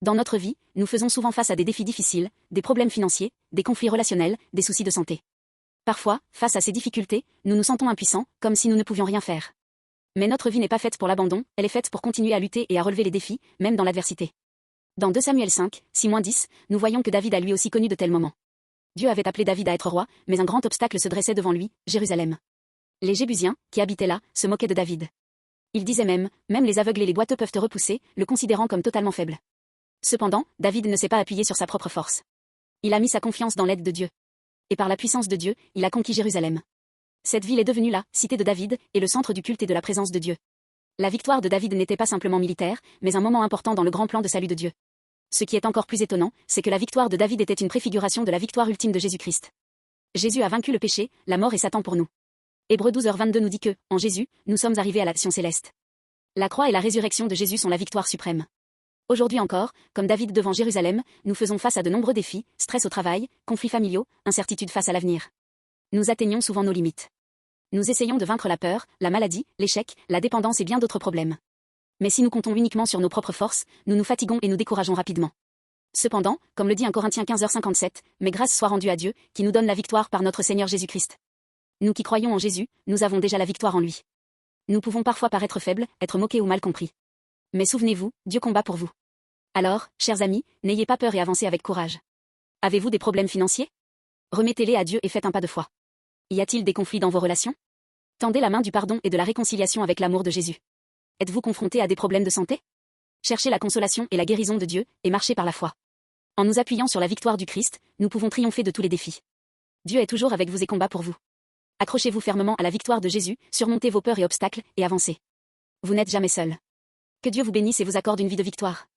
Dans notre vie, nous faisons souvent face à des défis difficiles, des problèmes financiers, des conflits relationnels, des soucis de santé. Parfois, face à ces difficultés, nous nous sentons impuissants, comme si nous ne pouvions rien faire. Mais notre vie n'est pas faite pour l'abandon, elle est faite pour continuer à lutter et à relever les défis, même dans l'adversité. Dans 2 Samuel 5, 6-10, nous voyons que David a lui aussi connu de tels moments. Dieu avait appelé David à être roi, mais un grand obstacle se dressait devant lui, Jérusalem. Les Jébusiens, qui habitaient là, se moquaient de David. Ils disaient même les aveugles et les boiteux peuvent te repousser, le considérant comme totalement faible. Cependant, David ne s'est pas appuyé sur sa propre force. Il a mis sa confiance dans l'aide de Dieu. Et par la puissance de Dieu, il a conquis Jérusalem. Cette ville est devenue la cité de David, et le centre du culte et de la présence de Dieu. La victoire de David n'était pas simplement militaire, mais un moment important dans le grand plan de salut de Dieu. Ce qui est encore plus étonnant, c'est que la victoire de David était une préfiguration de la victoire ultime de Jésus-Christ. Jésus a vaincu le péché, la mort et Satan pour nous. Hébreux 12h22 nous dit que, en Jésus, nous sommes arrivés à l'action céleste. La croix et la résurrection de Jésus sont la victoire suprême. Aujourd'hui encore, comme David devant Jérusalem, nous faisons face à de nombreux défis, stress au travail, conflits familiaux, incertitudes face à l'avenir. Nous atteignons souvent nos limites. Nous essayons de vaincre la peur, la maladie, l'échec, la dépendance et bien d'autres problèmes. Mais si nous comptons uniquement sur nos propres forces, nous nous fatiguons et nous décourageons rapidement. Cependant, comme le dit 1 Corinthiens 15h57, mais grâce soit rendue à Dieu, qui nous donne la victoire par notre Seigneur Jésus-Christ. Nous qui croyons en Jésus, nous avons déjà la victoire en lui. Nous pouvons parfois paraître faibles, être moqués ou mal compris. Mais souvenez-vous, Dieu combat pour vous. Alors, chers amis, n'ayez pas peur et avancez avec courage. Avez-vous des problèmes financiers? Remettez-les à Dieu et faites un pas de foi. Y a-t-il des conflits dans vos relations? Tendez la main du pardon et de la réconciliation avec l'amour de Jésus. Êtes-vous confronté à des problèmes de santé? Cherchez la consolation et la guérison de Dieu, et marchez par la foi. En nous appuyant sur la victoire du Christ, nous pouvons triompher de tous les défis. Dieu est toujours avec vous et combat pour vous. Accrochez-vous fermement à la victoire de Jésus, surmontez vos peurs et obstacles, et avancez. Vous n'êtes jamais seul. Que Dieu vous bénisse et vous accorde une vie de victoire.